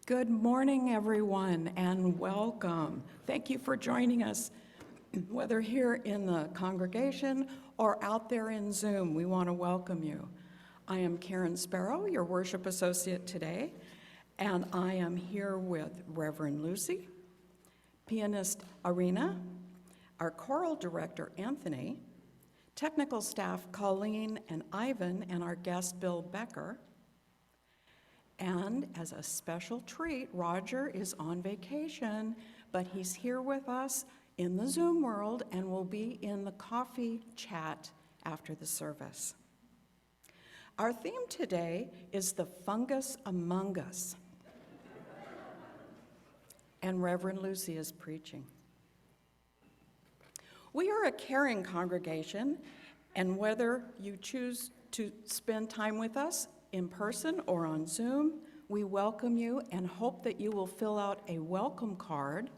Good morning, everyone, and welcome. Thank you for joining us, whether here in the congregation or out there in Zoom. We want to welcome you. I am Karen Sparrow, your worship associate today, and I am here with Reverend Lucy, pianist Irina, our choral director Anthony, technical staff Colleen and Ivan, and our guest Bill Becker. And as a special treat, Roger is on vacation, but he's here with us in the Zoom world and will be in the coffee chat after the service. Our theme today is the fungus among us. And Reverend Lucy is preaching. We are a caring congregation, and whether you choose to spend time with us in person or on Zoom, we welcome you and hope that you will fill out a welcome card,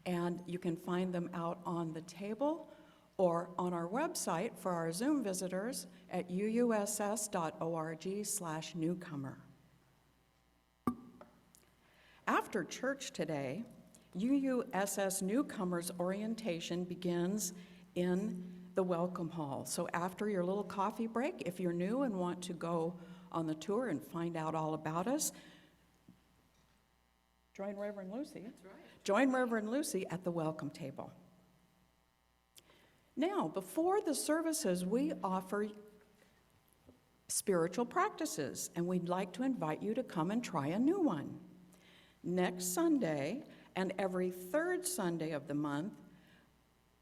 and you can find them out on the table or on our website for our Zoom visitors at uuss.org/newcomer. After church today, UUSS newcomers orientation begins in the welcome hall. So after your little coffee break, if you're new and want to go on the tour and find out all about us, join Reverend Lucy. That's right. Join Reverend Lucy at the welcome table. Now, before the services, we offer spiritual practices, and we'd like to invite you to come and try a new one. Next Sunday, and every third Sunday of the month,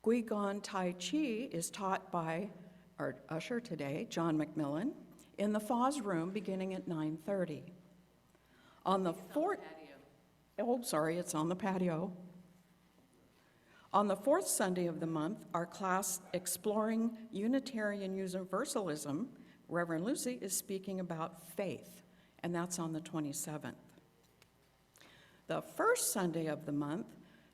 Guigon Tai Chi is taught by our usher today, John McMillan, in the Foz room beginning at 9:30. On the fourth, it's on the patio. On the fourth Sunday of the month, our class Exploring Unitarian Universalism, Reverend Lucy is speaking about faith, and that's on the 27th. The first Sunday of the month,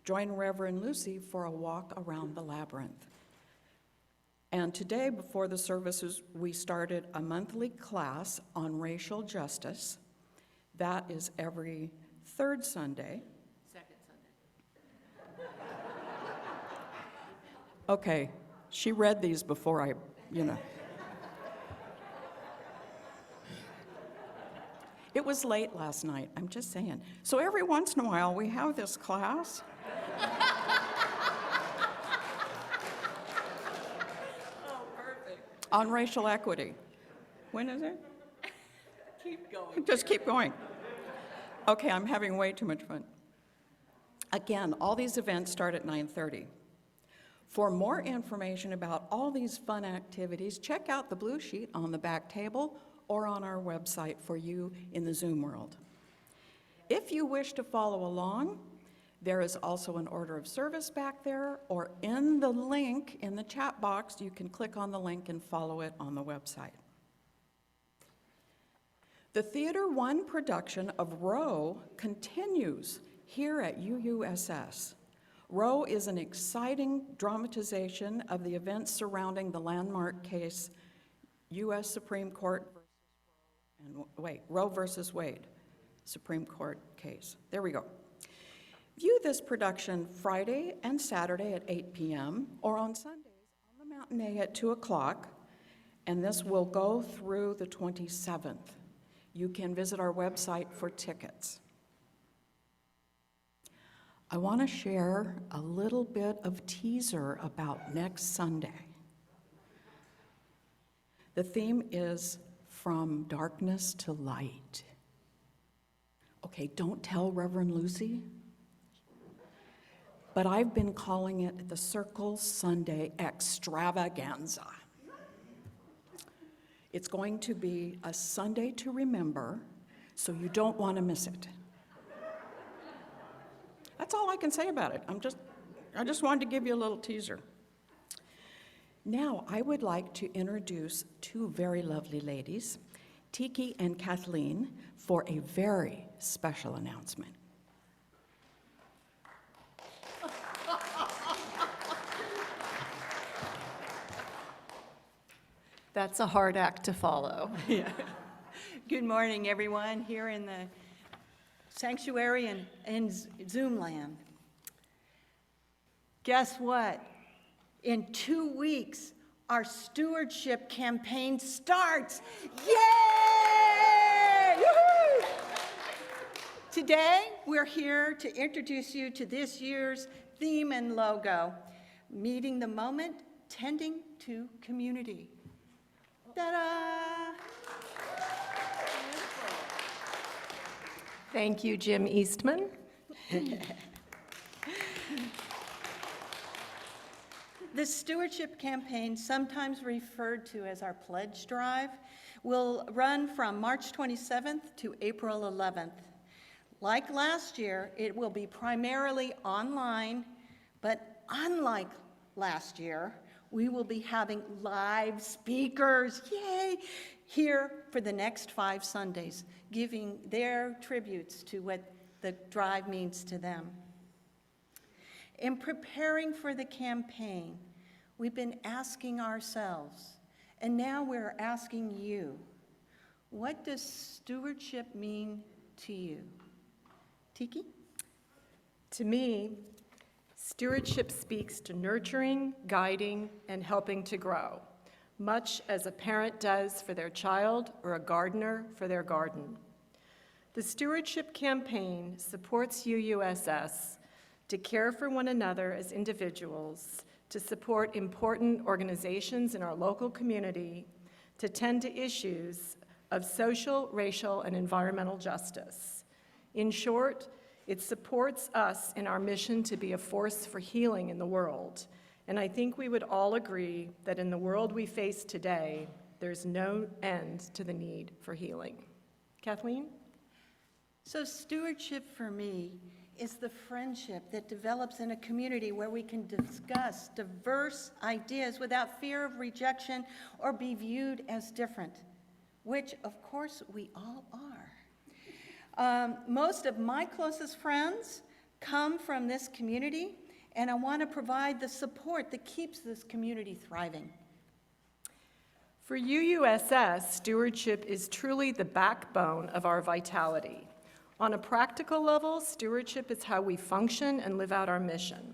join Reverend Lucy for a walk around the labyrinth. And today, before the services, we started a monthly class on racial justice. That is every third Sunday. Second Sunday. Okay, she read these before I. It was late last night, I'm just saying. So every once in a while, we have this class. On racial equity. When is it? Keep going. Just keep going. Okay, I'm having way too much fun. Again, all these events start at 9:30. For more information about all these fun activities, check out the blue sheet on the back table or on our website for you in the Zoom world. If you wish to follow along, there is also an order of service back there, or in the link in the chat box, you can click on the link and follow it on the website. The Theater 1 production of Row continues here at UUSS. Row is an exciting dramatization of the events surrounding the landmark case, U.S. Supreme Court Roe versus Wade, Supreme Court case. There we go. View this production Friday and Saturday at 8 p.m. or on Sundays on the matinee at 2 o'clock, and this will go through the 27th. You can visit our website for tickets. I want to share a little bit of teaser about next Sunday. The theme is From Darkness to Light. Okay, don't tell Reverend Lucy, but I've been calling it the Circle Sunday Extravaganza. It's going to be a Sunday to remember, so you don't want to miss it. That's all I can say about it. I just wanted to give you a little teaser. Now, I would like to introduce two very lovely ladies, Tiki and Kathleen, for a very special announcement. That's a hard act to follow. Yeah. Good morning, everyone. Here in the sanctuary in Zoom land. Guess what? In 2 weeks, our stewardship campaign starts. Yay! Woo-hoo! Today, we're here to introduce you to this year's theme and logo, Meeting the Moment, Tending to Community. Ta-da! Thank you, Jim Eastman. The Stewardship Campaign, sometimes referred to as our pledge drive, will run from March 27th to April 11th. Like last year, it will be primarily online, but unlike last year, we will be having live speakers, yay, here for the next 5 Sundays, giving their tributes to what the drive means to them. In preparing for the campaign, we've been asking ourselves, and now we're asking you, what does stewardship mean to you? Tiki? To me, stewardship speaks to nurturing, guiding, and helping to grow, much as a parent does for their child or a gardener for their garden. The Stewardship Campaign supports UUSS to care for one another as individuals, to support important organizations in our local community, to tend to issues of social, racial, and environmental justice. In short, it supports us in our mission to be a force for healing in the world. And I think we would all agree that in the world we face today, there's no end to the need for healing. Kathleen? So stewardship for me is the friendship that develops in a community where we can discuss diverse ideas without fear of rejection or be viewed as different, which of course we all are. Most of my closest friends come from this community, and I want to provide the support that keeps this community thriving. For UUSS, stewardship is truly the backbone of our vitality. On a practical level, stewardship is how we function and live out our mission.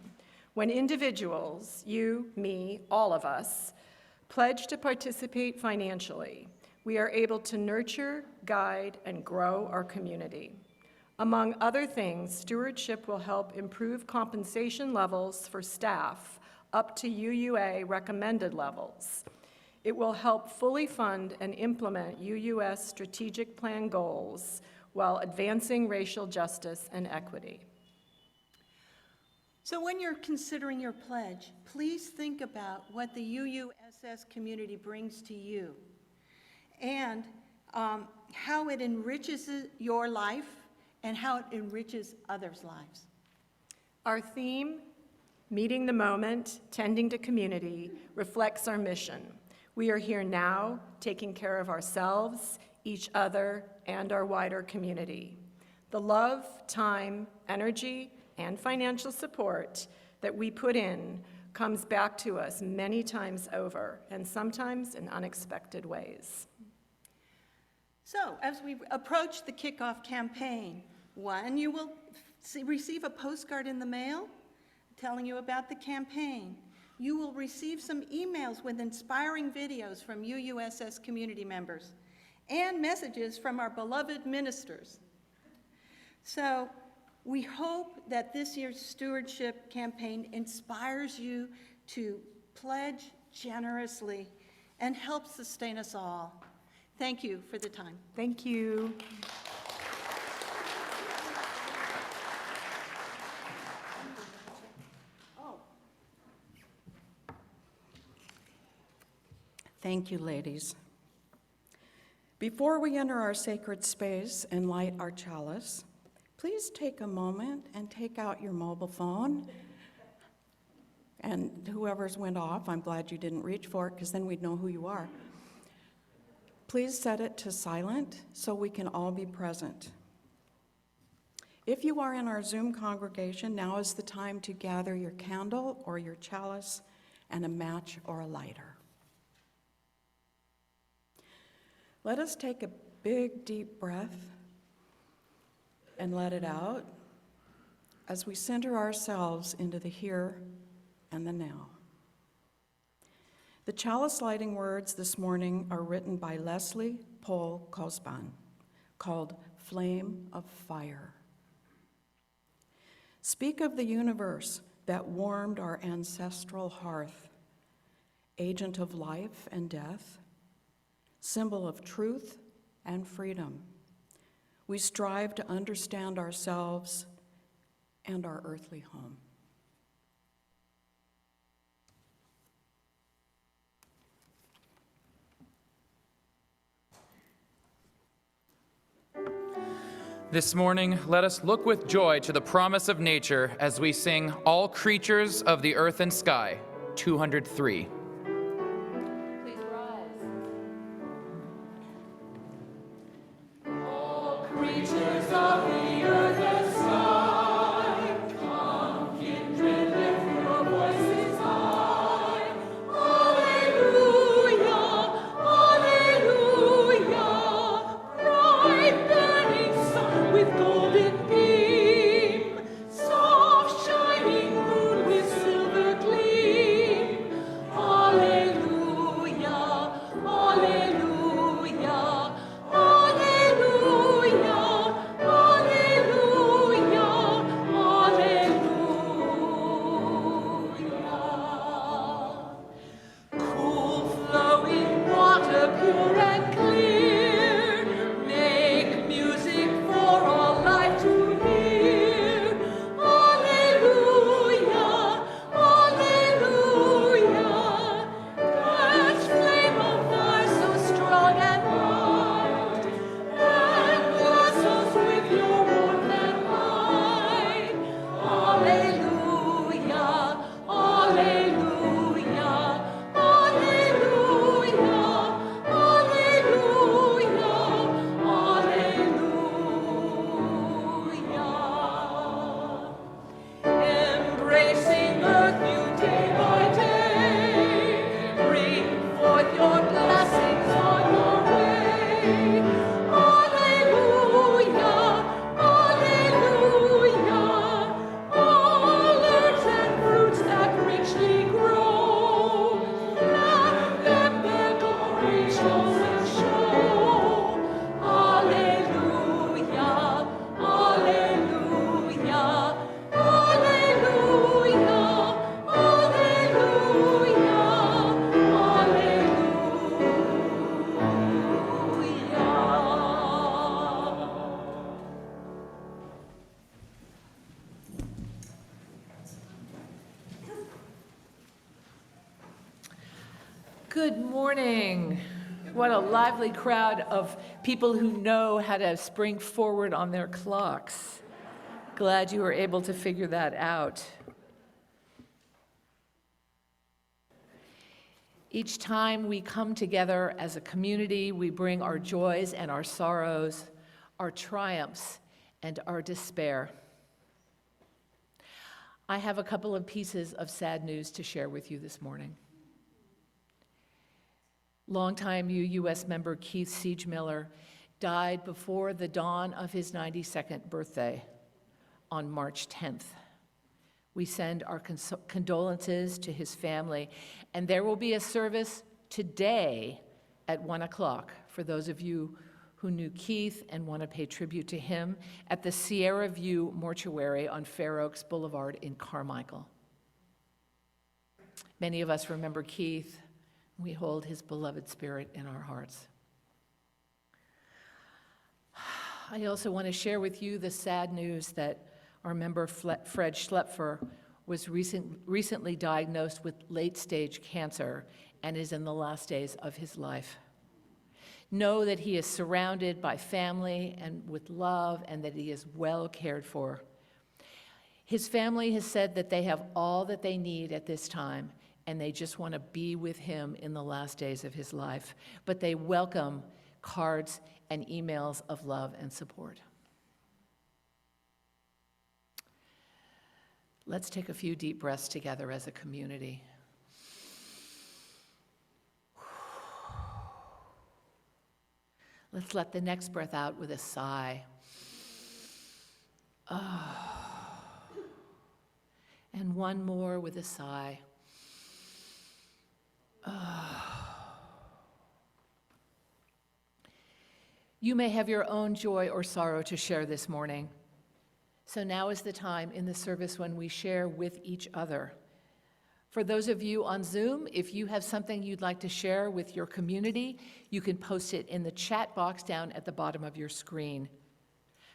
When individuals, you, me, all of us, pledge to participate financially, we are able to nurture, guide, and grow our community. Among other things, stewardship will help improve compensation levels for staff up to UUA recommended levels. It will help fully fund and implement UUS strategic plan goals while advancing racial justice and equity. So when you're considering your pledge, please think about what the UUSS community brings to you and how it enriches your life and how it enriches others' lives. Our theme, Meeting the Moment, Tending to Community, reflects our mission. We are here now, taking care of ourselves, each other, and our wider community. The love, time, energy, and financial support that we put in comes back to us many times over, and sometimes in unexpected ways. So, as we approach the kickoff campaign, one, you will receive a postcard in the mail telling you about the campaign. You will receive some emails with inspiring videos from UUSS community members and messages from our beloved ministers. So, we hope that this year's stewardship campaign inspires you to pledge generously and help sustain us all. Thank you for the time. Thank you. Thank you, ladies. Before we enter our sacred space and light our chalice, please take a moment and take out your mobile phone. And whoever's went off, I'm glad you didn't reach for it, because then we'd know who you are. Please set it to silent so we can all be present. If you are in our Zoom congregation, now is the time to gather your candle or your chalice and a match or a lighter. Let us take a big, deep breath and let it out as we center ourselves into the here and the now. The chalice lighting words this morning are written by Leslie Paul Cosban, called Flame of Fire. Speak of the universe that warmed our ancestral hearth, agent of life and death, symbol of truth and freedom. We strive to understand ourselves and our earthly home. This morning, let us look with joy to the promise of nature as we sing All Creatures of the Earth and Sky, 203. Please rise. Creatures of the earth and sky, come, kindred, lift your voices high. Alleluia, alleluia. Bright burning sun with golden beam, soft shining moon with silver gleam. Alleluia, alleluia, alleluia, alleluia, alleluia. Cool flowing water, pure and clear, make music for all life to hear. Alleluia, alleluia. That flame of fire so strong and bright, and bless us with your warmth and light. Alleluia, alleluia, alleluia, alleluia, alleluia. Embracing earth new day by day, bring forth your blessings on your way. Alleluia, alleluia. All herbs and fruits that richly grow, let them their glory show and show. Alleluia, alleluia, alleluia, alleluia. Good morning. What a lively crowd of people who know how to spring forward on their clocks. Glad you were able to figure that out. Each time we come together as a community, we bring our joys and our sorrows, our triumphs and our despair. I have a couple of pieces of sad news to share with you this morning. Longtime UUSS member Keith Siege-Miller died before the dawn of his 92nd birthday on March 10th. We send our condolences to his family, and there will be a service today at 1 o'clock for those of you who knew Keith and want to pay tribute to him at the Sierra View Mortuary on Fair Oaks Boulevard in Carmichael. Many of us remember Keith. We hold his beloved spirit in our hearts. I also want to share with you the sad news that our member Fred Schlepfer was recently diagnosed with late-stage cancer and is in the last days of his life. Know that he is surrounded by family and with love, and that he is well cared for. His family has said that they have all that they need at this time, and they just want to be with him in the last days of his life. But they welcome cards and emails of love and support. Let's take a few deep breaths together as a community. Let's let the next breath out with a sigh. And one more with a sigh. You may have your own joy or sorrow to share this morning. So now is the time in the service when we share with each other. For those of you on Zoom, if you have something you'd like to share with your community, you can post it in the chat box down at the bottom of your screen.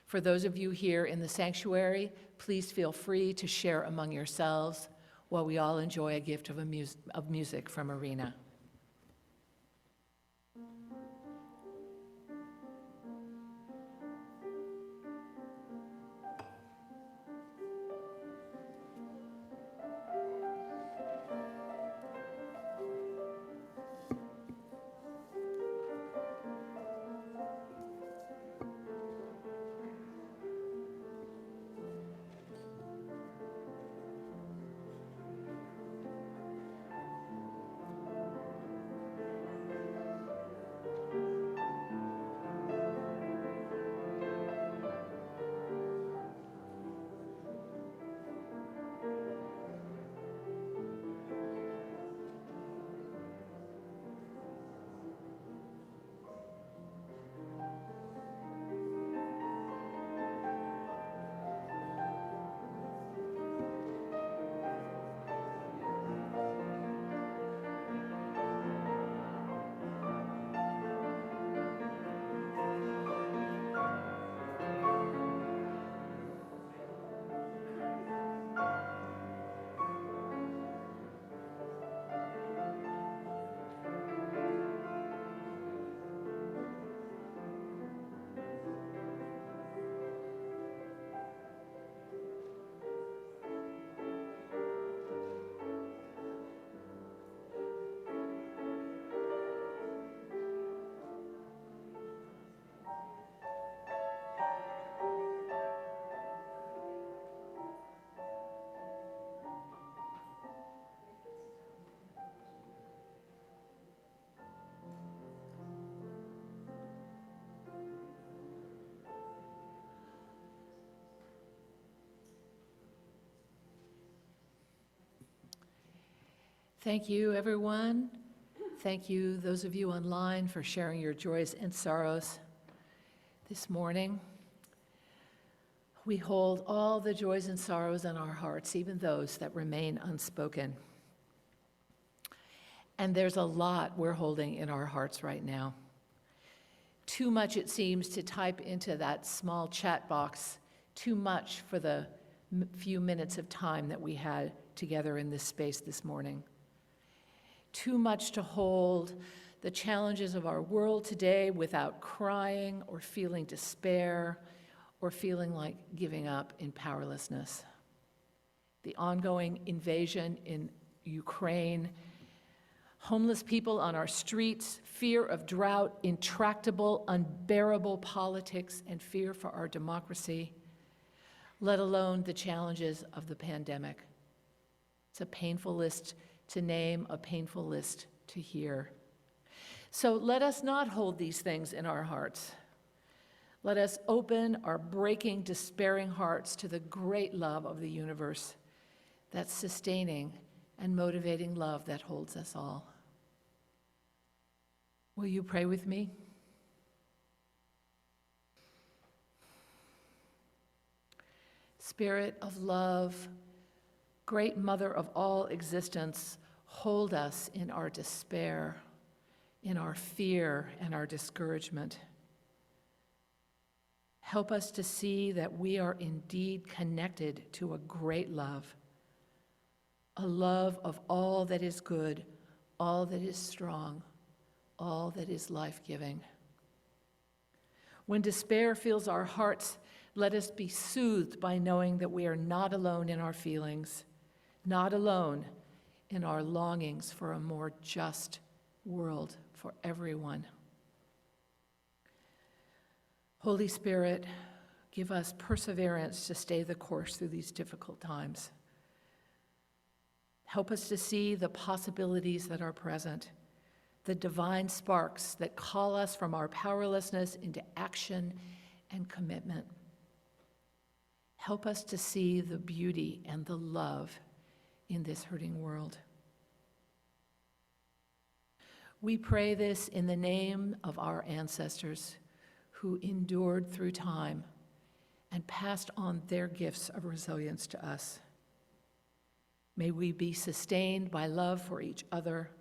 For those of you here in the sanctuary, please feel free to share among yourselves while we all enjoy a gift of music from Irina. Thank you, everyone. Thank you, those of you online, for sharing your joys and sorrows this morning. We hold all the joys and sorrows in our hearts, even those that remain unspoken. And there's a lot we're holding in our hearts right now. Too much, it seems, to type into that small chat box, too much for the few minutes of time that we had together in this space this morning. Too much to hold the challenges of our world today without crying or feeling despair or feeling like giving up in powerlessness. The ongoing invasion in Ukraine, homeless people on our streets, fear of drought, intractable, unbearable politics, and fear for our democracy, let alone the challenges of the pandemic. It's a painful list to name, a painful list to hear. So let us not hold these things in our hearts. Let us open our breaking, despairing hearts to the great love of the universe, that sustaining and motivating love that holds us all. Will you pray with me? Spirit of love, great mother of all existence, hold us in our despair, in our fear and our discouragement. Help us to see that we are indeed connected to a great love, a love of all that is good, all that is strong, all that is life-giving. When despair fills our hearts, let us be soothed by knowing that we are not alone in our feelings, not alone in our longings for a more just world for everyone. Holy Spirit, give us perseverance to stay the course through these difficult times. Help us to see the possibilities that are present, the divine sparks that call us from our powerlessness into action and commitment. Help us to see the beauty and the love in this hurting world. We pray this in the name of our ancestors who endured through time and passed on their gifts of resilience to us. May we be sustained by love for each other,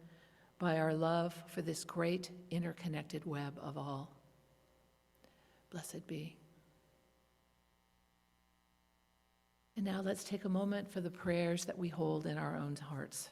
by our love for this great interconnected web of all. Blessed be. And now let's take a moment for the prayers that we hold in our own hearts.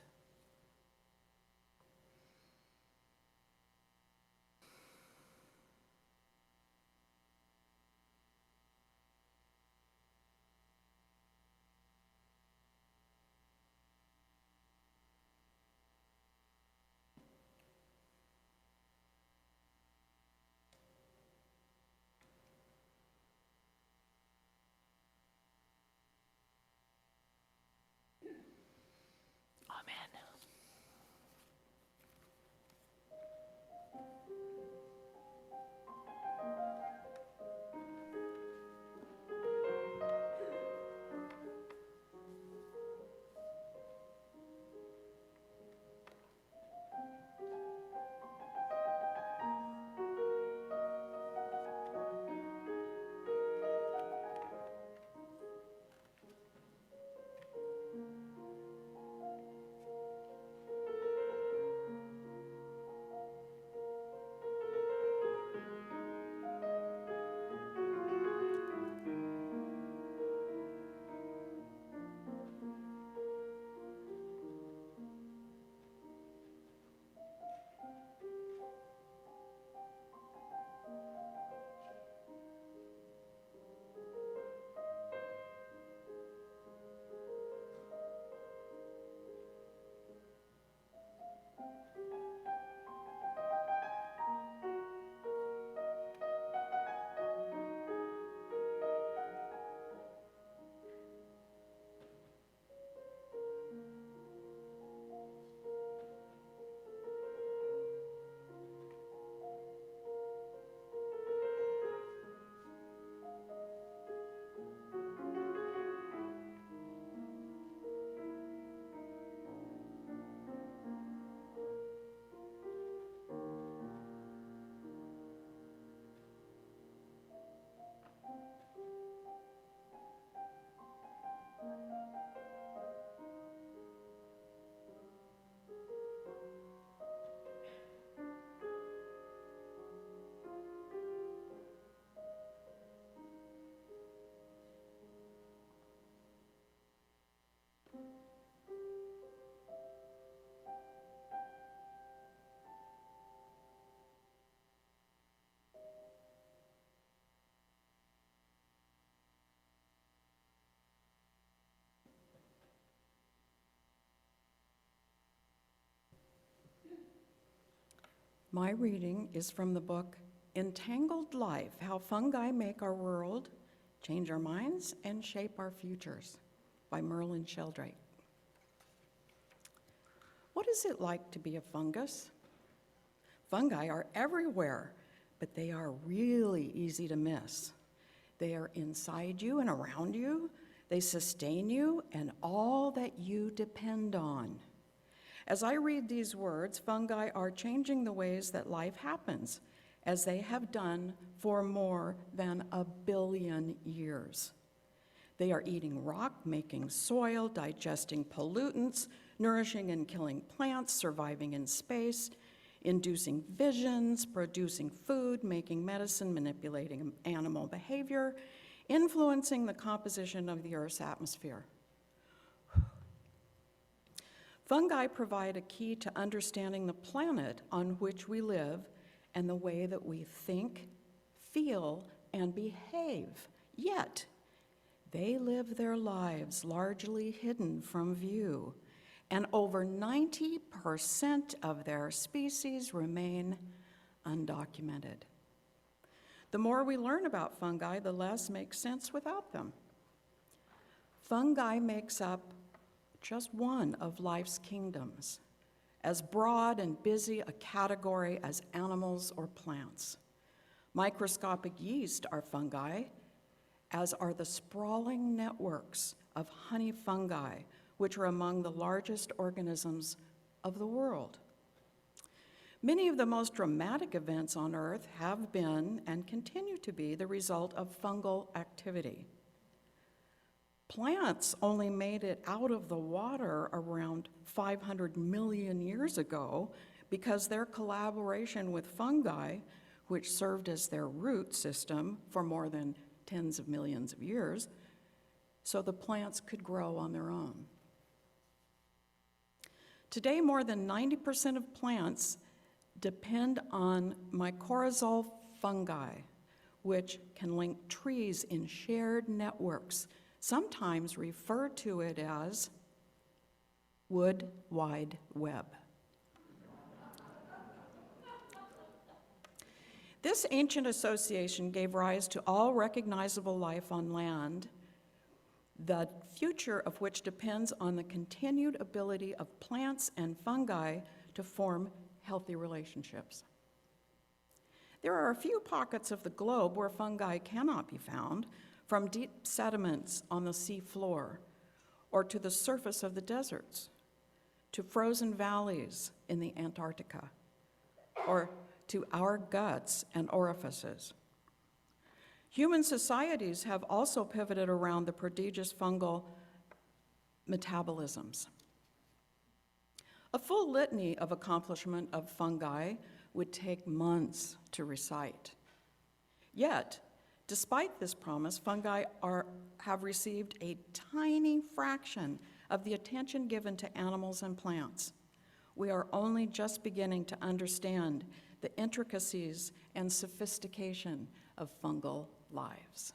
Amen. My reading is from the book Entangled Life: How Fungi Make Our World, Change Our Minds, and Shape Our Futures by Merlin Sheldrake. What is it like to be a fungus? Fungi are everywhere, but they are really easy to miss. They are inside you and around you. They sustain you and all that you depend on. As I read these words, fungi are changing the ways that life happens, as they have done for more than 1 billion years. They are eating rock, making soil, digesting pollutants, nourishing and killing plants, surviving in space, inducing visions, producing food, making medicine, manipulating animal behavior, influencing the composition of the Earth's atmosphere. Fungi provide a key to understanding the planet on which we live and the way that we think, feel, and behave. Yet, they live their lives largely hidden from view, and over 90% of their species remain undocumented. The more we learn about fungi, the less makes sense without them. Fungi makes up just one of life's kingdoms, as broad and busy a category as animals or plants. Microscopic yeast are fungi, as are the sprawling networks of honey fungi, which are among the largest organisms of the world. Many of the most dramatic events on Earth have been and continue to be the result of fungal activity. Plants only made it out of the water around 500 million years ago because their collaboration with fungi, which served as their root system for more than tens of millions of years, so the plants could grow on their own. Today, more than 90% of plants depend on mycorrhizal fungi, which can link trees in shared networks, sometimes referred to it as Wood Wide Web. This ancient association gave rise to all recognizable life on land, the future of which depends on the continued ability of plants and fungi to form healthy relationships. There are a few pockets of the globe where fungi cannot be found, from deep sediments on the sea floor, or to the surface of the deserts, to frozen valleys in the Antarctica, or to our guts and orifices. Human societies have also pivoted around the prodigious fungal metabolisms. A full litany of accomplishment of fungi would take months to recite. Yet, despite this promise, fungi have received a tiny fraction of the attention given to animals and plants. We are only just beginning to understand the intricacies and sophistication of fungal lives.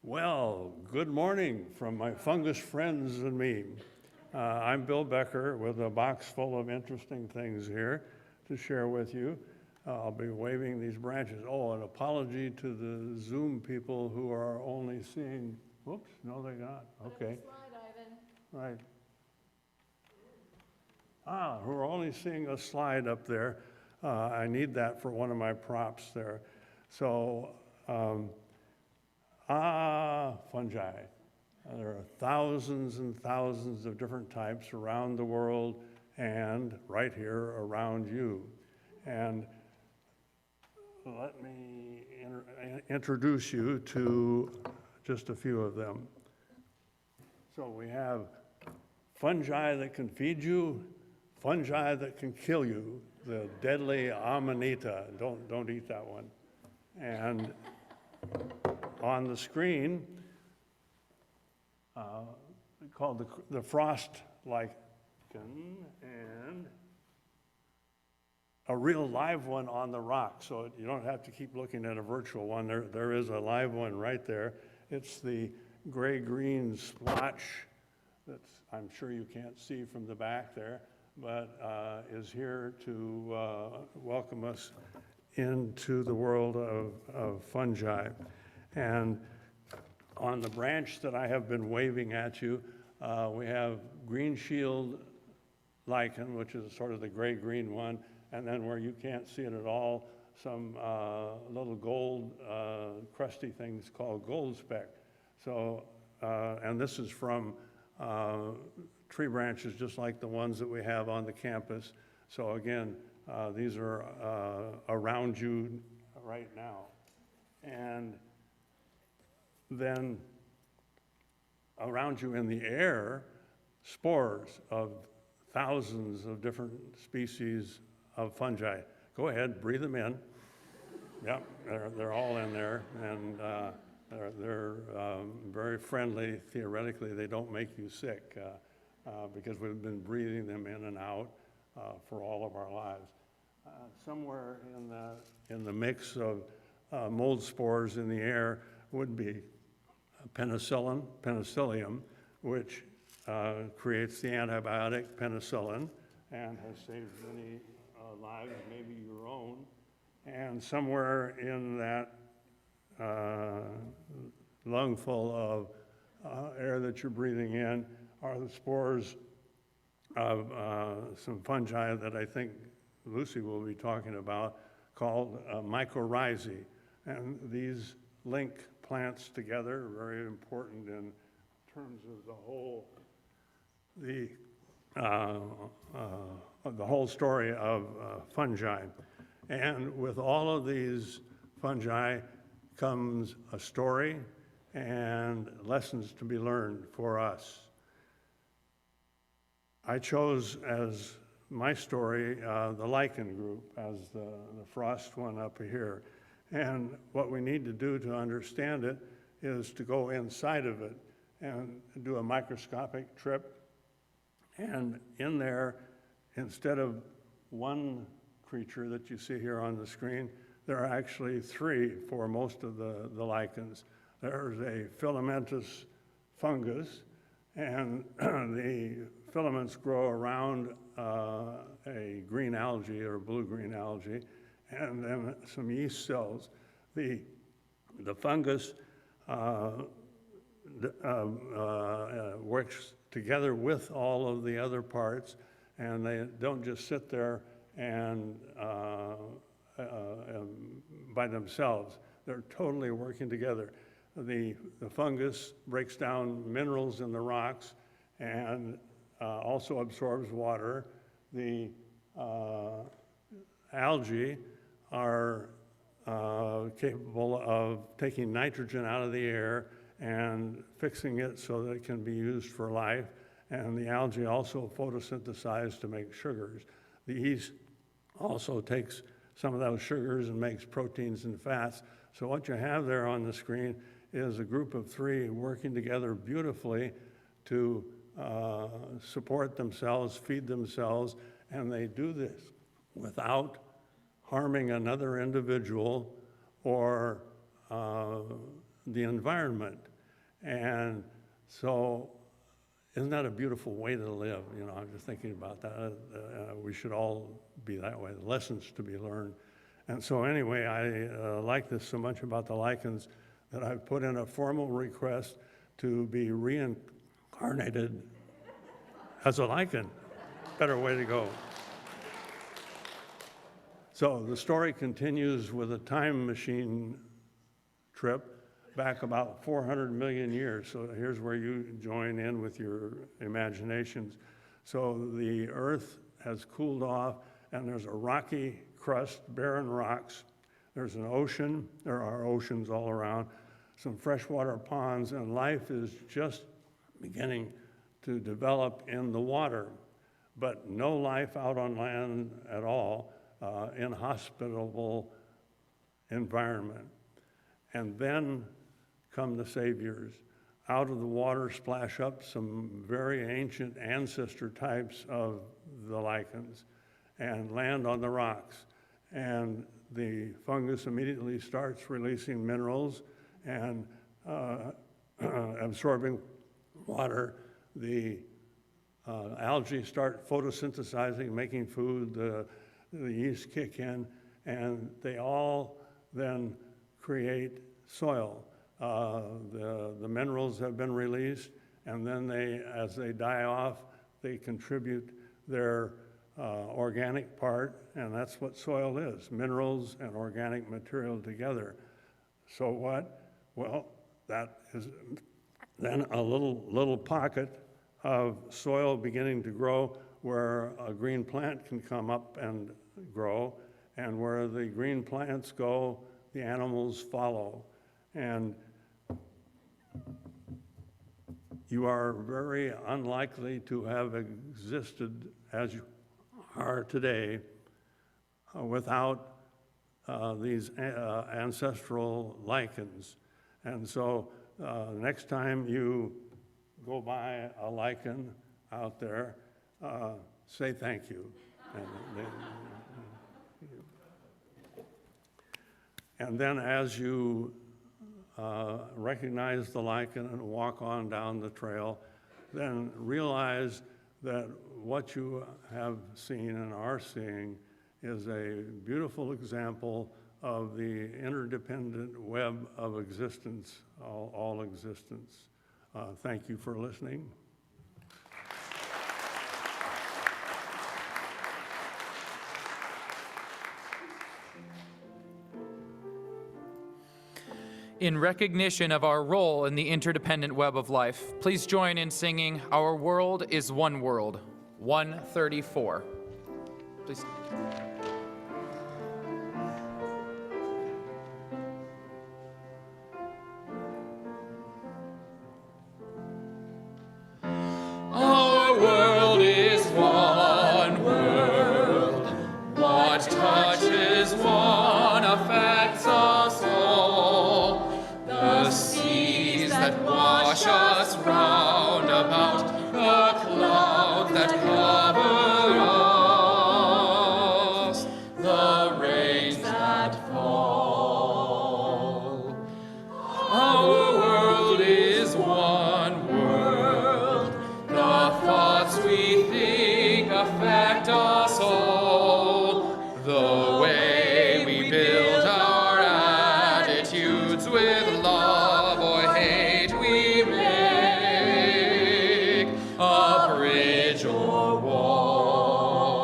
Well, good morning from my fungus friends and me. I'm Bill Becker with a box full of interesting things here to share with you. I'll be waving these branches. Oh, an apology to the Zoom people who are only seeing, whoops, no they're not, okay. Right. Who are only seeing a slide up there. I need that for one of my props there. So, fungi. There are thousands and thousands of different types around the world and right here around you. And let me introduce you to just a few of them. So we have fungi that can feed you, fungi that can kill you, the deadly Amanita. Don't eat that one. And on the screen, called the frost lichen, and a real live one on the rock. So you don't have to keep looking at a virtual one. There is a live one right there. It's the gray-green splotch that I'm sure you can't see from the back there, but is here to welcome us into the world of fungi. And on the branch that I have been waving at you, we have green shield lichen, which is sort of the gray-green one, and then where you can't see it at all, some little gold crusty things called gold speck. So, and this is from tree branches just like the ones that we have on the campus. So again, these are around you right now. And then around you in the air, spores of thousands of different species of fungi. Go ahead, breathe them in. Yep, they're all in there, and they're very friendly. Theoretically, they don't make you sick because we've been breathing them in and out for all of our lives. Somewhere in the mix of mold spores in the air would be penicillium, which creates the antibiotic penicillin and has saved many lives, maybe your own. And somewhere in that lungful of air that you're breathing in are the spores of some fungi that I think Lucy will be talking about, called mycorrhizae. And these link plants together, very important in terms of the whole story of fungi. And with all of these fungi comes a story and lessons to be learned for us. I chose as my story the lichen group as the frost one up here. And what we need to do to understand it is to go inside of it and do a microscopic trip. And in there, instead of one creature that you see here on the screen, there are actually three for most of the lichens. There's a filamentous fungus, and the filaments grow around a green algae or blue-green algae, and then some yeast cells. The fungus works together with all of the other parts, and they don't just sit there and by themselves. They're totally working together. The fungus breaks down minerals in the rocks and also absorbs water. The algae are capable of taking nitrogen out of the air and fixing it so that it can be used for life. And the algae also photosynthesize to make sugars. The yeast also takes some of those sugars and makes proteins and fats. So what you have there on the screen is a group of three working together beautifully to support themselves, feed themselves, and they do this without harming another individual or the environment. And so isn't that a beautiful way to live? You know, I'm just thinking about that. We should all be that way, the lessons to be learned. And so anyway, I like this so much about the lichens that I've put in a formal request to be reincarnated as a lichen. Better way to go. So the story continues with a time machine trip back about 400 million years. So here's where you join in with your imaginations. So the Earth has cooled off, and there's a rocky crust, barren rocks. There's an ocean. There are oceans all around, some freshwater ponds, and life is just beginning to develop in the water, but no life out on land at all, inhospitable environment. And then come the saviors. Out of the water splash up some very ancient ancestor types of the lichens and land on the rocks. And the fungus immediately starts releasing minerals and absorbing water. The algae start photosynthesizing, making food, the yeast kick in, and they all then create soil. The minerals have been released, and then as they die off, they contribute their organic part, and that's what soil is, minerals and organic material together. So what? Well, that is then a little pocket of soil beginning to grow where a green plant can come up and grow, and where the green plants go, the animals follow. And you are very unlikely to have existed as you are today without these ancestral lichens. And so next time you go by a lichen out there, say thank you. And then as you recognize the lichen and walk on down the trail, then realize that what you have seen and are seeing is a beautiful example of the interdependent web of existence, all existence. Thank you for listening. In recognition of our role in the interdependent web of life, please join in singing Our World is One World, 134. Please. Our world is one world. What touches one affects us all. The seas that wash us round about, the clouds that cover us, the rains that fall. Our world is one world. The thoughts we think affect us all. The way we build our attitudes with love or hate we make, a bridge or wall.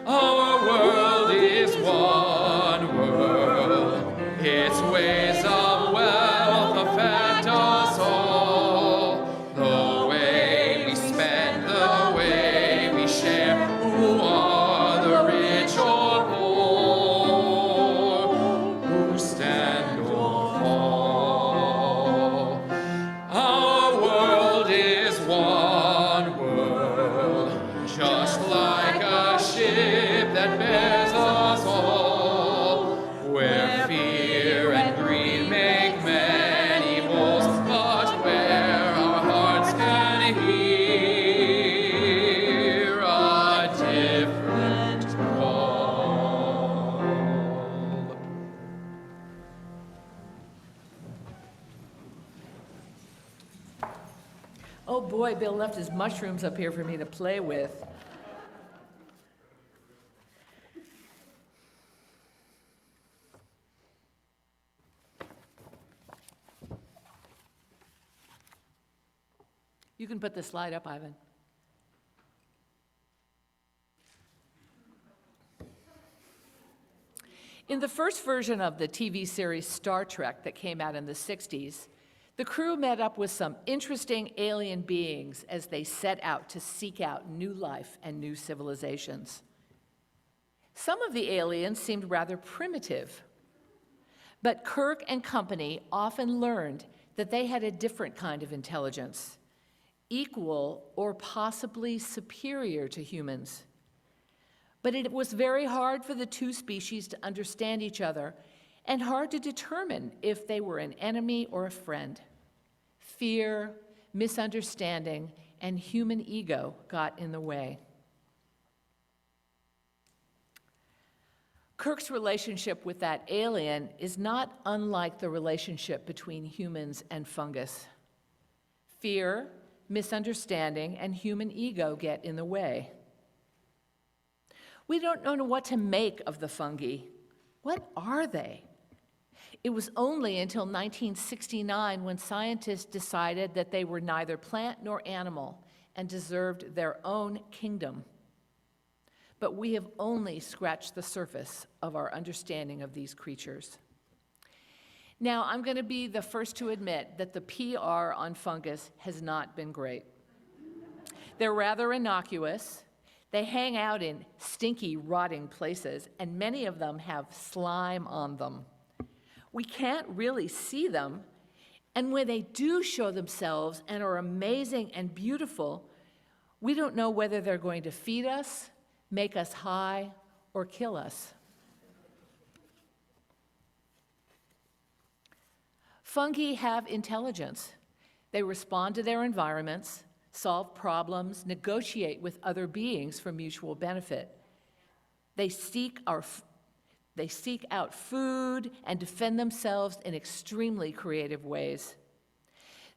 Our world is one world. Its ways of wealth affect us all. The way we spend, the way we share, who are the rich or poor, who stand or fall. Our world is one world, just like a ship that bears us all, where fear and greed make many holes, but where our hearts can hear a different call. Oh boy, Bill left his mushrooms up here for me to play with. You can put the slide up, Ivan. In the first version of the TV series Star Trek that came out in the 60s, the crew met up with some interesting alien beings as they set out to seek out new life and new civilizations. Some of the aliens seemed rather primitive, but Kirk and company often learned that they had a different kind of intelligence, equal or possibly superior to humans. But it was very hard for the two species to understand each other and hard to determine if they were an enemy or a friend. Fear, misunderstanding, and human ego got in the way. Kirk's relationship with that alien is not unlike the relationship between humans and fungus. Fear, misunderstanding, and human ego get in the way. We don't know what to make of the fungi. What are they? It was only until 1969 when scientists decided that they were neither plant nor animal and deserved their own kingdom. But we have only scratched the surface of our understanding of these creatures. Now, I'm going to be the first to admit that the PR on fungus has not been great. They're rather innocuous. They hang out in stinky, rotting places, and many of them have slime on them. We can't really see them, and when they do show themselves and are amazing and beautiful, we don't know whether they're going to feed us, make us high, or kill us. Fungi have intelligence. They respond to their environments, solve problems, negotiate with other beings for mutual benefit. They seek out food and defend themselves in extremely creative ways.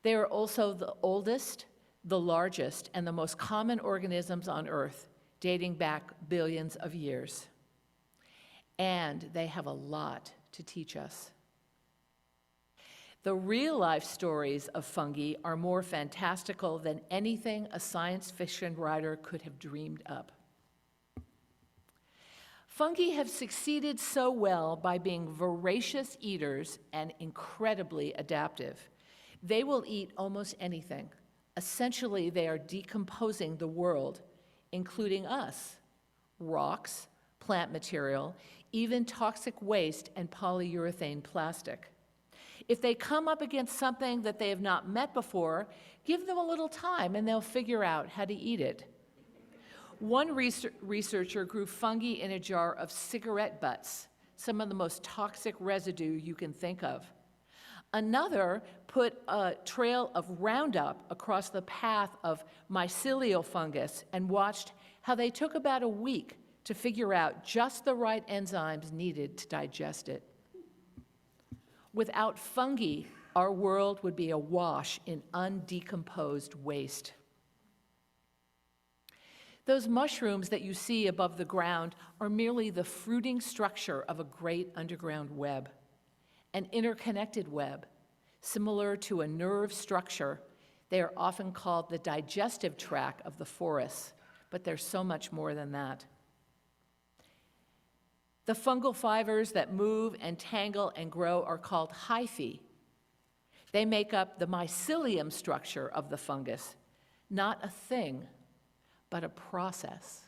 They are also the oldest, the largest, and the most common organisms on Earth, dating back billions of years. And they have a lot to teach us. The real-life stories of fungi are more fantastical than anything a science fiction writer could have dreamed up. Fungi have succeeded so well by being voracious eaters and incredibly adaptive. They will eat almost anything. Essentially, they are decomposing the world, including us, rocks, plant material, even toxic waste and polyurethane plastic. If they come up against something that they have not met before, give them a little time and they'll figure out how to eat it. One researcher grew fungi in a jar of cigarette butts, some of the most toxic residue you can think of. Another put a trail of Roundup across the path of mycelial fungus and watched how they took about a week to figure out just the right enzymes needed to digest it. Without fungi, our world would be awash in undecomposed waste. Those mushrooms that you see above the ground are merely the fruiting structure of a great underground web, an interconnected web. Similar to a nerve structure, they are often called the digestive tract of the forest, but there's so much more than that. The fungal fibers that move and tangle and grow are called hyphae. They make up the mycelium structure of the fungus, not a thing, but a process.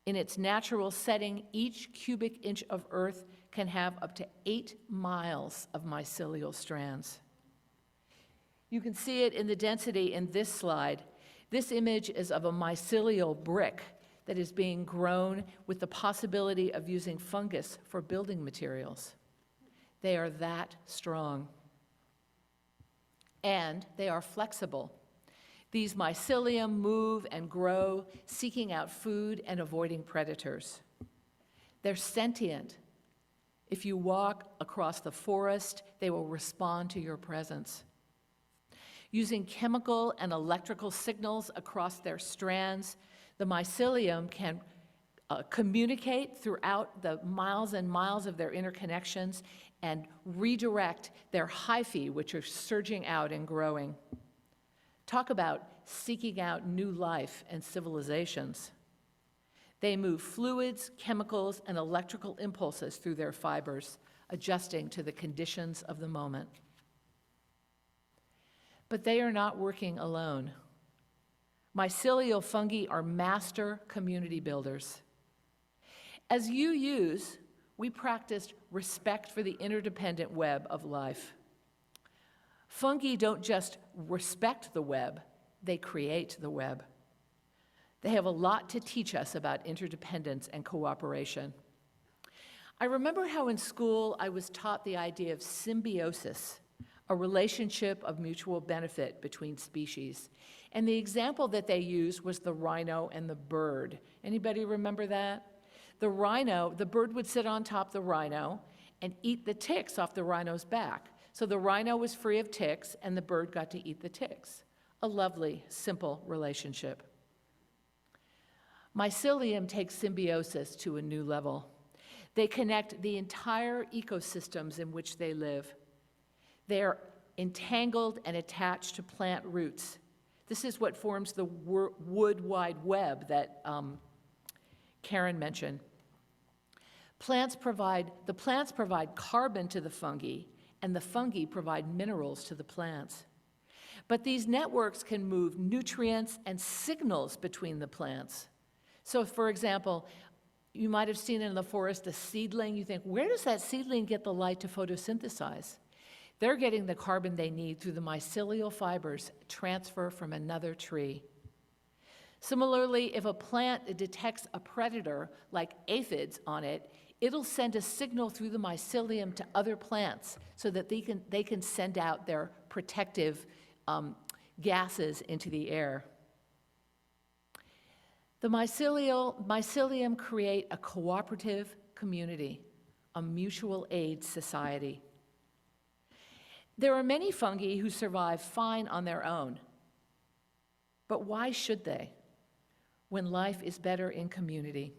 In its natural setting, each cubic inch of earth can have up to 8 miles of mycelial strands. You can see it in the density in this slide. This image is of a mycelial brick that is being grown with the possibility of using fungus for building materials. They are that strong. And they are flexible. These mycelium move and grow, seeking out food and avoiding predators. They're sentient. If you walk across the forest, they will respond to your presence. Using chemical and electrical signals across their strands, the mycelium can communicate throughout the miles and miles of their interconnections and redirect their hyphae, which are surging out and growing. Talk about seeking out new life and civilizations. They move fluids, chemicals, and electrical impulses through their fibers, adjusting to the conditions of the moment. But they are not working alone. Mycelial fungi are master community builders. As UUs, we practiced respect for the interdependent web of life. Fungi don't just respect the web, they create the web. They have a lot to teach us about interdependence and cooperation. I remember how in school I was taught the idea of symbiosis, a relationship of mutual benefit between species. And the example that they used was the rhino and the bird. Anybody remember that? The rhino, the bird would sit on top of the rhino and eat the ticks off the rhino's back. So the rhino was free of ticks and the bird got to eat the ticks. A lovely, simple relationship. Mycelium takes symbiosis to a new level. They connect the entire ecosystems in which they live. They are entangled and attached to plant roots. This is what forms the wood wide web that Karen mentioned. The plants provide carbon to the fungi, and the fungi provide minerals to the plants. But these networks can move nutrients and signals between the plants. So, for example, you might have seen in the forest a seedling. You think, where does that seedling get the light to photosynthesize? They're getting the carbon they need through the mycelial fibers transfer from another tree. Similarly, if a plant detects a predator like aphids on it, It'll send a signal through the mycelium to other plants so that they can send out their protective gases into the air. The mycelium create a cooperative community, a mutual aid society. There are many fungi who survive fine on their own, but why should they when life is better in community?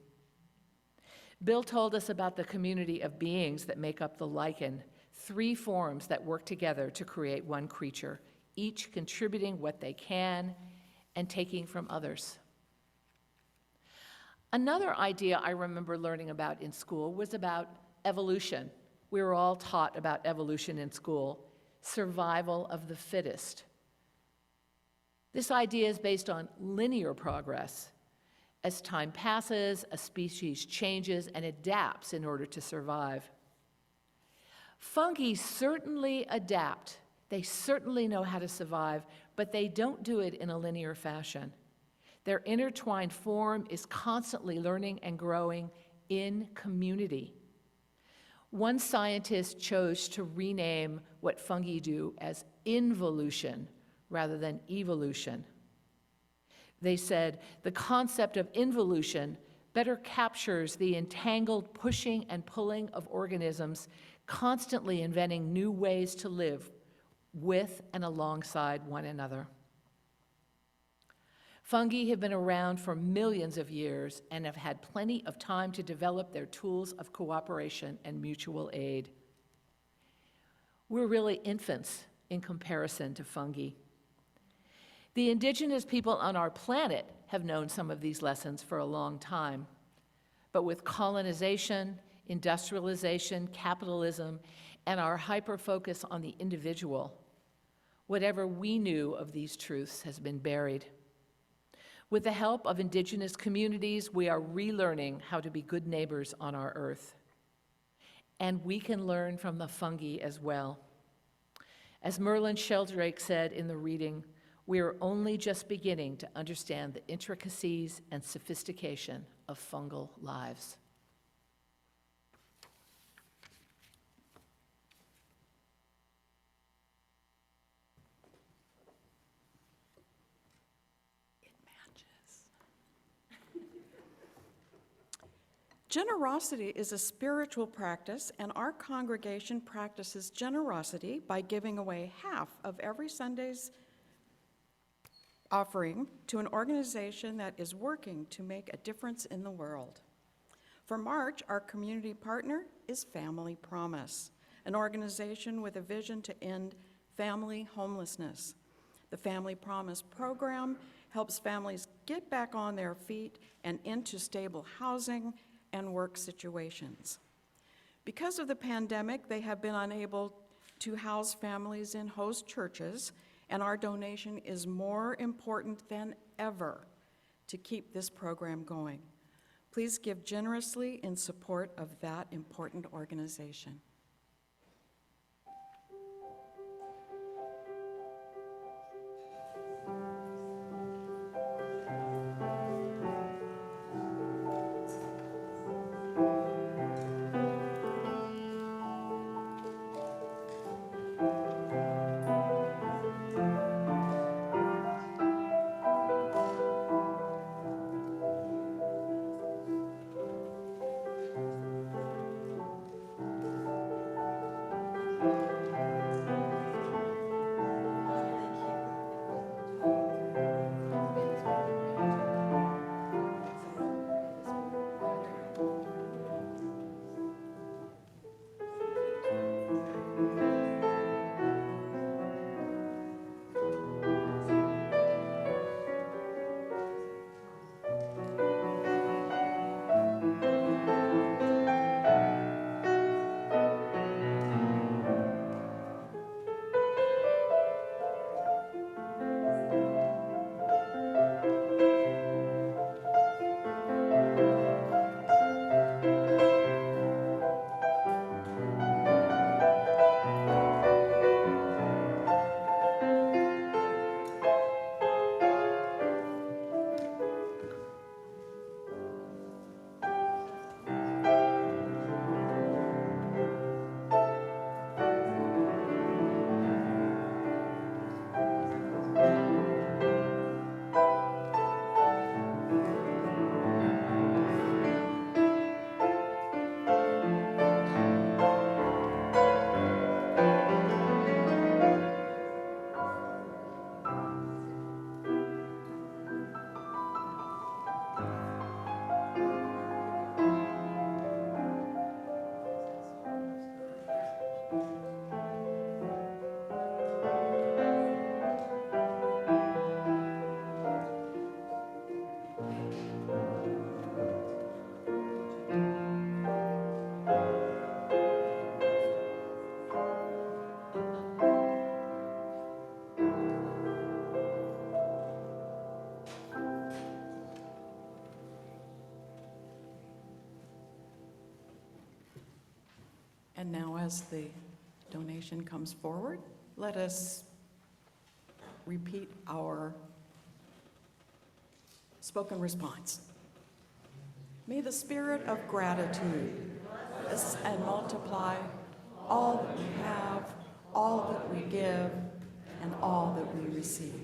Bill told us about the community of beings that make up the lichen, 3 forms that work together to create one creature, each contributing what they can and taking from others. Another idea I remember learning about in school was about evolution. We were all taught about evolution in school, survival of the fittest. This idea is based on linear progress. As time passes, a species changes and adapts in order to survive. Fungi certainly adapt. They certainly know how to survive, but they don't do it in a linear fashion. Their intertwined form is constantly learning and growing in community. One scientist chose to rename what fungi do as involution rather than evolution. They said the concept of involution better captures the entangled pushing and pulling of organisms, constantly inventing new ways to live with and alongside one another. Fungi have been around for millions of years and have had plenty of time to develop their tools of cooperation and mutual aid. We're really infants in comparison to fungi. The indigenous people on our planet have known some of these lessons for a long time. But with colonization, industrialization, capitalism, and our hyper-focus on the individual, whatever we knew of these truths has been buried. With the help of indigenous communities, we are relearning how to be good neighbors on our earth. And we can learn from the fungi as well. As Merlin Sheldrake said in the reading, we are only just beginning to understand the intricacies and sophistication of fungal lives. It matches. Generosity is a spiritual practice, and our congregation practices generosity by giving away half of every Sunday's offering to an organization that is working to make a difference in the world. For March, our community partner is Family Promise, an organization with a vision to end family homelessness. The Family Promise program helps families get back on their feet and into stable housing and work situations. Because of the pandemic, they have been unable to house families in host churches, and our donation is more important than ever to keep this program going. Please give generously in support of that important organization. Now, as the donation comes forward, let us repeat our spoken response. May the spirit of gratitude bless and multiply all that we have, all that we give, and all that we receive.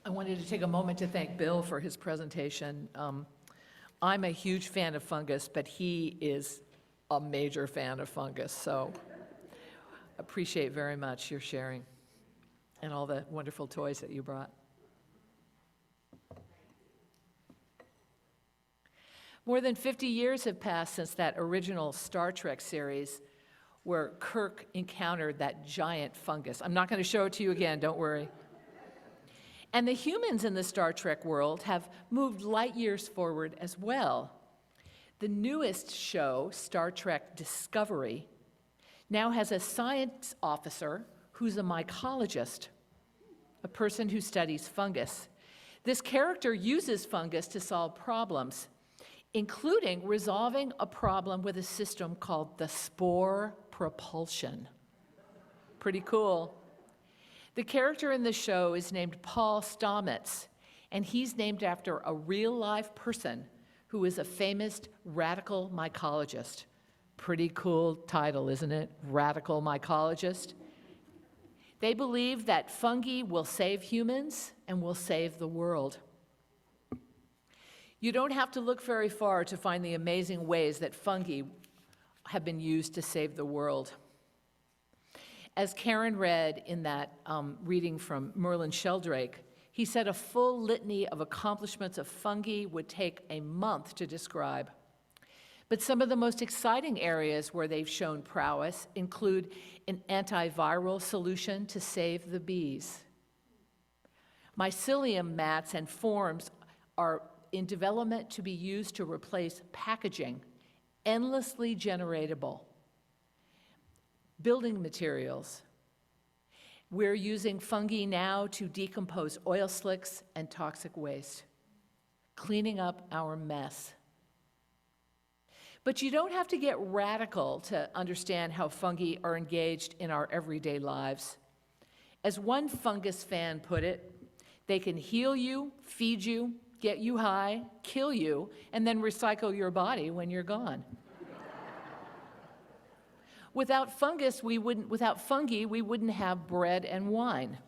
I wanted to take a moment to thank Bill for his presentation. I'm a huge fan of Fungus, but he is a major fan of Fungus, so appreciate very much your sharing and all the wonderful toys that you brought. More than 50 years have passed since that original Star Trek series where Kirk encountered that giant fungus. I'm not going to show it to you again, don't worry. And the humans in the Star Trek world have moved light years forward as well. The newest show, Star Trek Discovery, now has a science officer who's a mycologist, a person who studies fungus. This character uses fungus to solve problems, including resolving a problem with a system called the spore propulsion. Pretty cool. The character in the show is named Paul Stamets, and he's named after a real-life person who is a famous radical mycologist. Pretty cool title, isn't it? Radical mycologist. They believe that fungi will save humans and will save the world. You don't have to look very far to find the amazing ways that fungi have been used to save the world. As Karen read in that reading from Merlin Sheldrake, he said a full litany of accomplishments of fungi would take a month to describe. But some of the most exciting areas where they've shown prowess include an antiviral solution to save the bees. Mycelium mats and forms are in development to be used to replace packaging, endlessly generatable. Building materials. We're using fungi now to decompose oil slicks and toxic waste, cleaning up our mess. But you don't have to get radical to understand how fungi are engaged in our everyday lives. As one fungus fan put it, they can heal you, feed you, get you high, kill you, and then recycle your body when you're gone. Without fungi, we wouldn't have bread and wine.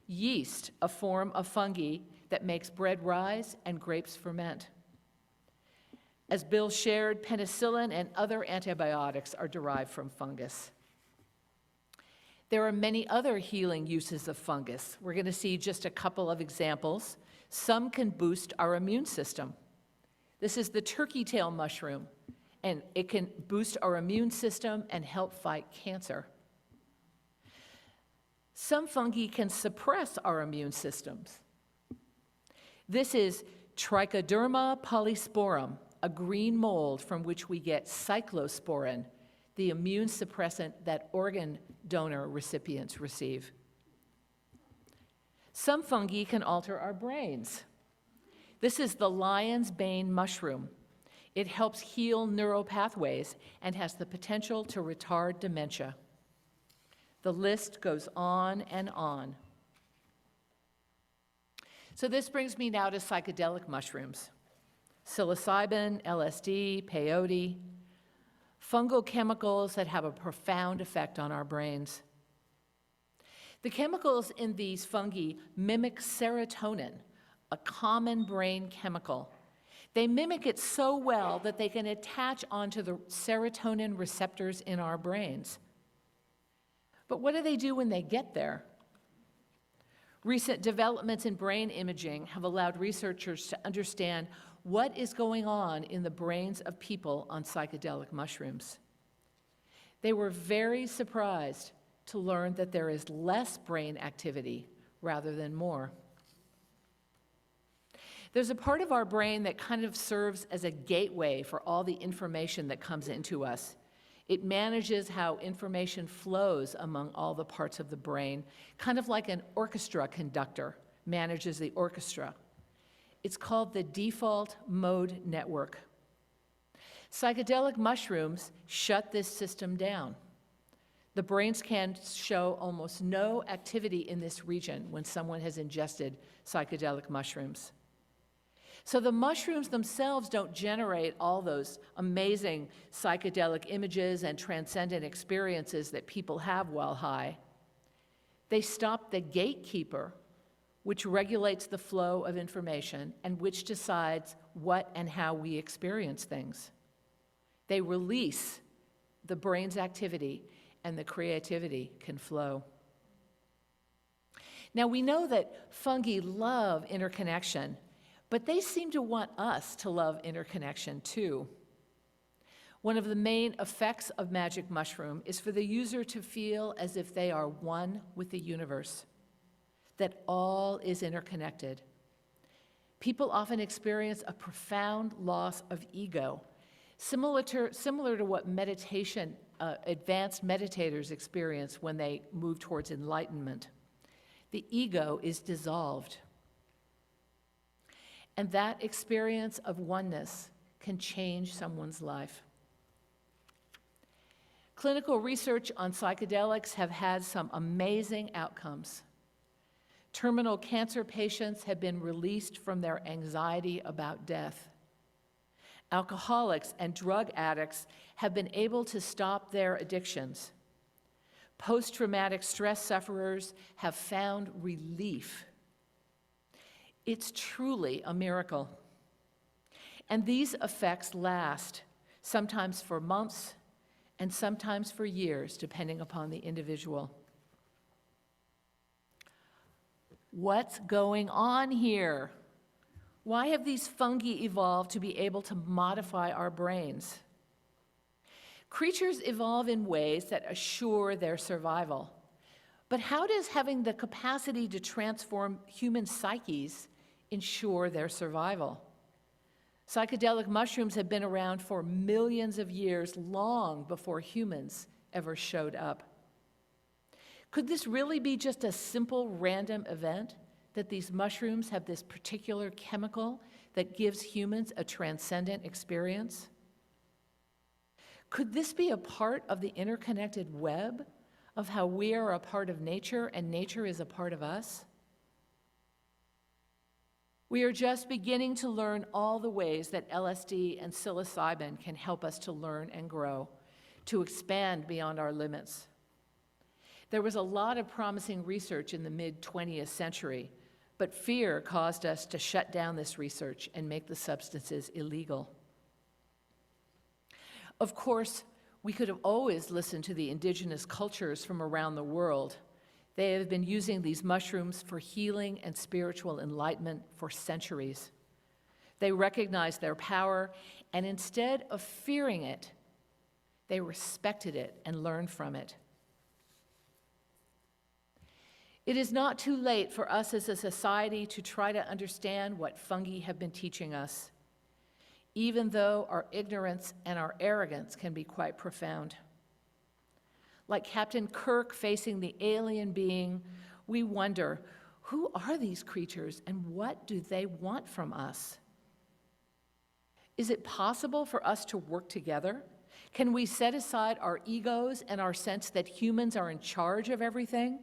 Yeast, a form of fungi that makes bread rise and grapes ferment. As Bill shared, penicillin and other antibiotics are derived from fungus. There are many other healing uses of fungus. We're going to see just a couple of examples. Some can boost our immune system. This is the turkey tail mushroom, and it can boost our immune system and help fight cancer. Some fungi can suppress our immune systems. This is Trichoderma polysporum, a green mold from which we get cyclosporin, the immune suppressant that organ donor recipients receive. Some fungi can alter our brains. This is the lion's bane mushroom. It helps heal neural pathways and has the potential to retard dementia. The list goes on and on. So this brings me now to psychedelic mushrooms. Psilocybin, LSD, peyote, fungal chemicals that have a profound effect on our brains. The chemicals in these fungi mimic serotonin, a common brain chemical. They mimic it so well that they can attach onto the serotonin receptors in our brains. But what do they do when they get there? Recent developments in brain imaging have allowed researchers to understand what is going on in the brains of people on psychedelic mushrooms. They were very surprised to learn that there is less brain activity rather than more. There's a part of our brain that kind of serves as a gateway for all the information that comes into us. It manages how information flows among all the parts of the brain, kind of like an orchestra conductor manages the orchestra. It's called the default mode network. Psychedelic mushrooms shut this system down. The brain scans show almost no activity in this region when someone has ingested psychedelic mushrooms. So the mushrooms themselves don't generate all those amazing psychedelic images and transcendent experiences that people have while high. They stop the gatekeeper, which regulates the flow of information and which decides what and how we experience things. They release the brain's activity, and the creativity can flow. Now, we know that fungi love interconnection, but they seem to want us to love interconnection too. One of the main effects of magic mushroom is for the user to feel as if they are one with the universe, that all is interconnected. People often experience a profound loss of ego, similar to what meditation, advanced meditators experience when they move towards enlightenment. The ego is dissolved. And that experience of oneness can change someone's life. Clinical research on psychedelics have had some amazing outcomes. Terminal cancer patients have been released from their anxiety about death. Alcoholics and drug addicts have been able to stop their addictions. Post-traumatic stress sufferers have found relief. It's truly a miracle. And these effects last, sometimes for months and sometimes for years, depending upon the individual. What's going on here? Why have these fungi evolved to be able to modify our brains? Creatures evolve in ways that assure their survival. But how does having the capacity to transform human psyches ensure their survival? Psychedelic mushrooms have been around for millions of years, long before humans ever showed up. Could this really be just a simple random event, that these mushrooms have this particular chemical that gives humans a transcendent experience? Could this be a part of the interconnected web of how we are a part of nature and nature is a part of us? We are just beginning to learn all the ways that LSD and psilocybin can help us to learn and grow, to expand beyond our limits. There was a lot of promising research in the mid-20th century, but fear caused us to shut down this research and make the substances illegal. Of course, we could have always listened to the indigenous cultures from around the world. They have been using these mushrooms for healing and spiritual enlightenment for centuries. They recognized their power, and instead of fearing it, they respected it and learned from it. It is not too late for us as a society to try to understand what fungi have been teaching us, even though our ignorance and our arrogance can be quite profound. Like Captain Kirk facing the alien being, we wonder, who are these creatures and what do they want from us? Is it possible for us to work together? Can we set aside our egos and our sense that humans are in charge of everything,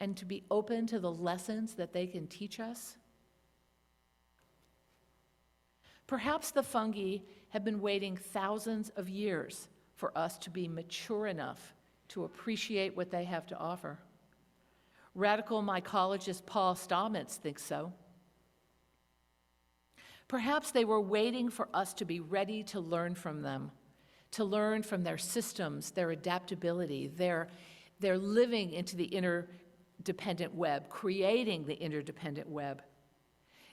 and to be open to the lessons that they can teach us? Perhaps the fungi have been waiting thousands of years for us to be mature enough to appreciate what they have to offer. Radical mycologist Paul Stamets thinks so. Perhaps they were waiting for us to be ready to learn from them, to learn from their systems, their adaptability, their living into the interdependent web, creating the interdependent web.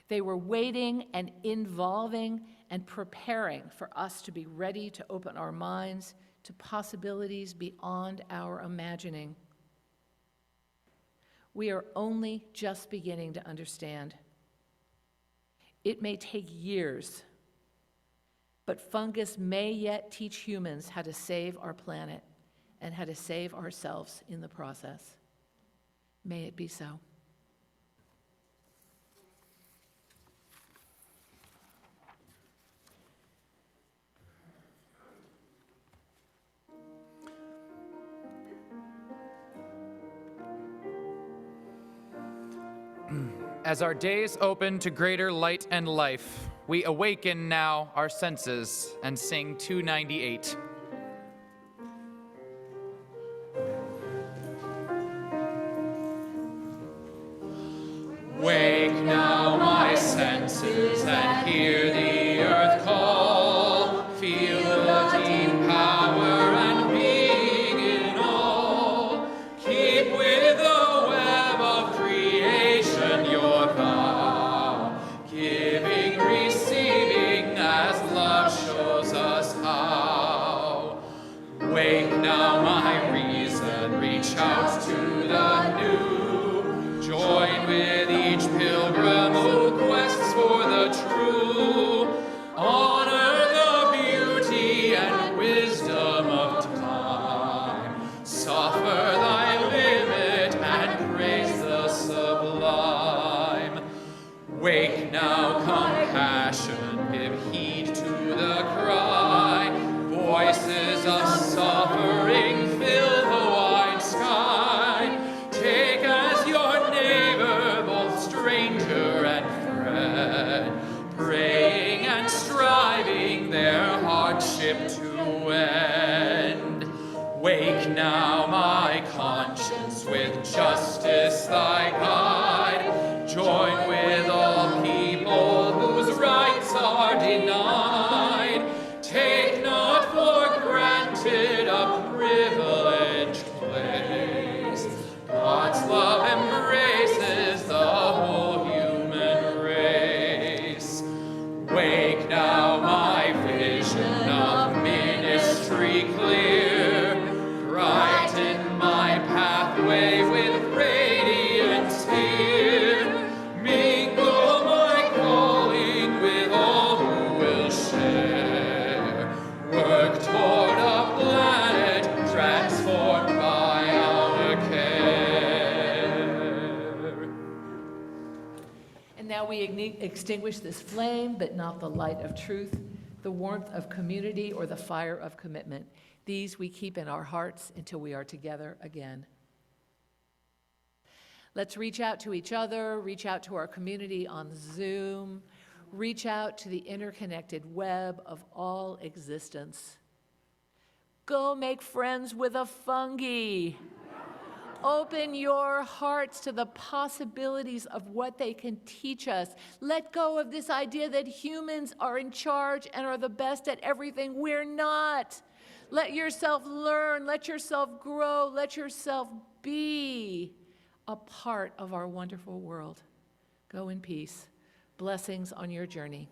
They were waiting and involving and preparing for us to be ready to open our minds to possibilities beyond our imagining. We are only just beginning to understand. It may take years, But fungus may yet teach humans how to save our planet and how to save ourselves in the process. May it be so. As our days open to greater light and life, we awaken now our senses and sing 298. Wake now my senses and hear the earth call. Feel the deep power and being in all. Keep with the web of creation your vow. Giving, receiving as love shows us how. Wake now my reason, reach out to the new. Join with each pilgrim who quests for the true. Honor the beauty and wisdom of time. Suffer thy limit and praise the sublime. Wake now, compassion, give heed to the cry. Voices of suffering fill the wide sky. Take as your neighbor both stranger and friend, praying and striving their hardship to end. Wake now, my conscience, with justice thy guide. Join with all people whose rights are denied. Take not for granted a privileged place. God's love embraces the whole human race. Wake now, my vision of ministry clear. Brighten my pathway with radiance here. Mingle my calling with all who will share. Work toward a planet transformed by our care. And now we extinguish this flame, but not the light of truth, the warmth of community, or the fire of commitment. These we keep in our hearts until we are together again. Let's reach out to each other, reach out to our community on Zoom, reach out to the interconnected web of all existence. Go make friends with a fungi. Open your hearts to the possibilities of what they can teach us. Let go of this idea that humans are in charge and are the best at everything. We're not. Let yourself learn, let yourself grow, let yourself be a part of our wonderful world. Go in peace. Blessings on your journey.